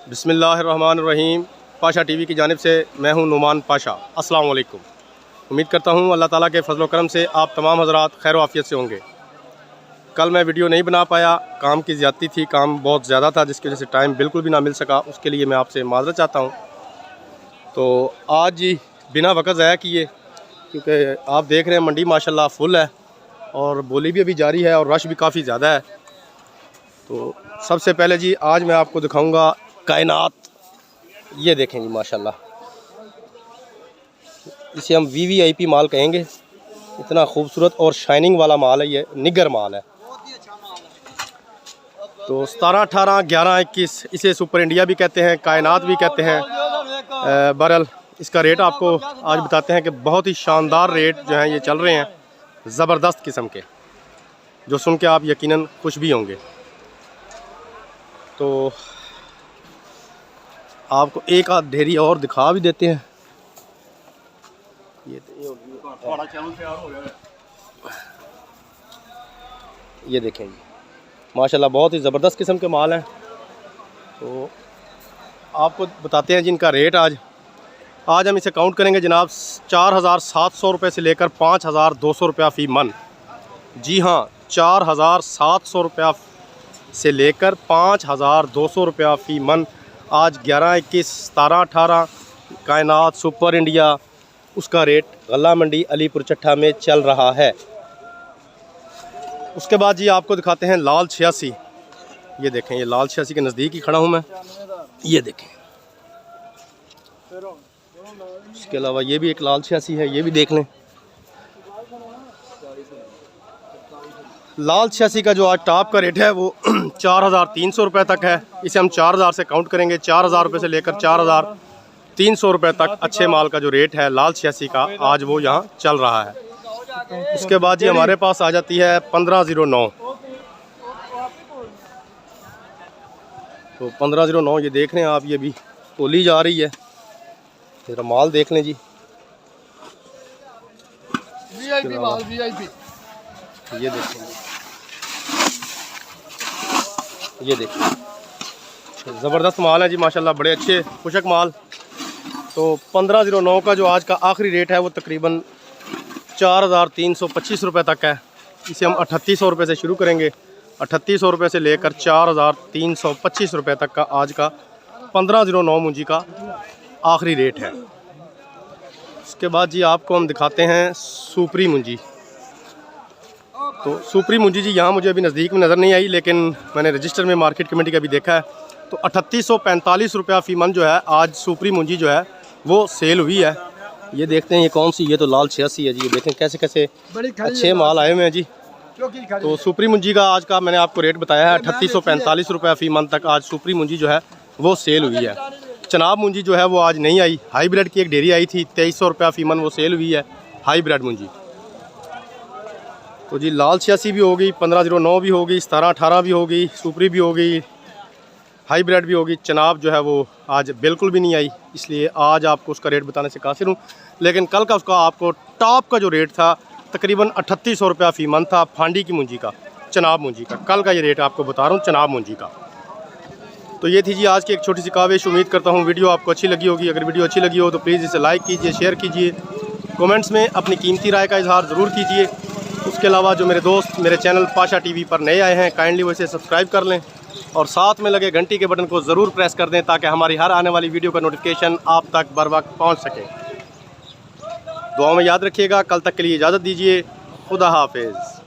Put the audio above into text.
बिस्मिल्लाहिर्रहमानिर्रहीम। पाशा टीवी की जानिब से मैं हूं नुमान पाशा। अस्सलाम वालेकुम। उम्मीद करता हूं अल्लाह ताला के फजल व करम से आप तमाम हज़रात खैर आफियत से होंगे। कल मैं वीडियो नहीं बना पाया, काम की ज़्यादती थी, काम बहुत ज़्यादा था जिसकी वजह से टाइम बिल्कुल भी ना मिल सका। उसके लिए मैं आपसे माज़रत चाहता हूँ। तो आज ही बिना वक़्त ज़ाया किए, क्योंकि आप देख रहे हैं मंडी माशाल्लाह फुल है और बोली भी अभी जारी है और रश भी काफ़ी ज़्यादा है। तो सबसे पहले जी आज मैं आपको दिखाऊंगा कायनात। ये देखें जी माशाल्लाह, इसे हम VVIP माल कहेंगे। इतना खूबसूरत और शाइनिंग वाला माल है, ये निगर माल है। तो 17, 18, 11, 21 इसे सुपर इंडिया भी कहते हैं, कायनात भी कहते हैं। बहरहाल इसका रेट आपको आज बताते हैं कि बहुत ही शानदार रेट जो हैं ये चल रहे हैं, ज़बरदस्त किस्म के, जो सुन के आप यकीनन खुश भी होंगे। तो आपको एक आध ढेरी और दिखा भी देते हैं। ये देखें जी माशाल्लाह बहुत ही ज़बरदस्त किस्म के माल हैं। तो आपको बताते हैं जिनका रेट आज हम इसे काउंट करेंगे जनाब 4700 रुपये से लेकर 5200 रुपया फ़ी मन। जी हाँ, 4700 रुपया से लेकर 5200 रुपया फ़ी मन। आज 11, 21, 17, 18 कायनात सुपर इंडिया उसका रेट गल्ला मंडी अलीपुर चट्ठा में चल रहा है। उसके बाद जी आपको दिखाते हैं लाल 86। ये देखें, ये लाल 86 के नज़दीक ही खड़ा हूँ मैं। ये देखें, उसके अलावा ये भी एक लाल 86 है, ये भी देख लें। लाल 86 का जो आज टॉप का रेट है वो 4300 रुपये तक है। इसे हम 4000 से काउंट करेंगे। 4000 रुपये से लेकर 4300 रुपये तक अच्छे माल का जो रेट है लाल 86 का आज वो यहाँ चल रहा है। उसके बाद जी हमारे पास आ जाती है 1509। तो 1509 ये देख रहे हैं आप, ये भी तोली जा रही है। जरा माल देख लें जी। VIP माल, VIP। ये देखें, ये देखिए ज़बरदस्त माल है जी माशाल्लाह, बड़े अच्छे खुशक माल। तो 1509 का जो आज का आखिरी रेट है वो तकरीबन 4325 रुपये तक है। इसे हम 3800 रुपये से शुरू करेंगे। 3800 रुपये से लेकर 4325 रुपये तक का आज का 1509 मुंजी का आखिरी रेट है। उसके बाद जी आपको हम दिखाते हैं सुपरी मुंजी। तो सुपरी मुंजी जी यहाँ मुझे अभी नज़दीक में नज़र नहीं आई, लेकिन मैंने रजिस्टर में मार्केट कमेटी का भी देखा है। तो 3845 रुपया फ़ी मन जो है आज सुपरी मुंजी जो है वो सेल हुई है। ये देखते हैं ये कौन सी, ये तो लाल 86 है जी। ये देखें कैसे कैसे अच्छे माल आए हुए हैं जी। तो सुपरी मुंजी का आज का मैंने आपको रेट बताया है 3845 रुपया फ़ी मन तक आज सुपरी मुंजी जो है वो सेल हुई है। चनाब मुंजी जो है वो आज नहीं आई। हाईब्रिड की एक डेरी आई थी, 2300 रुपया फ़ी मन वो सेल हुई है हाईब्रिड मुंजी। तो जी लाल 86 भी हो गई, 1509 भी हो गई, 17, 18 भी हो गई, सुपरी भी हो गई, हाईब्रिड भी होगी। चनाब जो है वो आज बिल्कुल भी नहीं आई, इसलिए आज आपको उसका रेट बताने से कासिर हूँ। लेकिन कल का उसका आपको टॉप का जो रेट था तकरीबन 3800 रुपया फ़ी मन था फांडी की मुंजी का, चनाब मुंजी का। कल का ये रेट आपको बता रहा हूँ चनाब मुंजी का। तो ये थी जी आज की एक छोटी सी काविश। उम्मीद करता हूँ वीडियो आपको अच्छी लगी होगी। अगर वीडियो अच्छी लगी हो तो प्लीज़ इसे लाइक कीजिए, शेयर कीजिए, कमेंट्स में अपनी कीमती राय का इजहार ज़रूर कीजिए। उसके अलावा जो मेरे दोस्त मेरे चैनल पाशा टीवी पर नए आए हैं काइंडली वो इसे सब्सक्राइब कर लें और साथ में लगे घंटी के बटन को ज़रूर प्रेस कर दें ताकि हमारी हर आने वाली वीडियो का नोटिफिकेशन आप तक बर वक्त पहुँच सके। दुआ में याद रखिएगा। कल तक के लिए इजाज़त दीजिए। खुदा हाफिज़।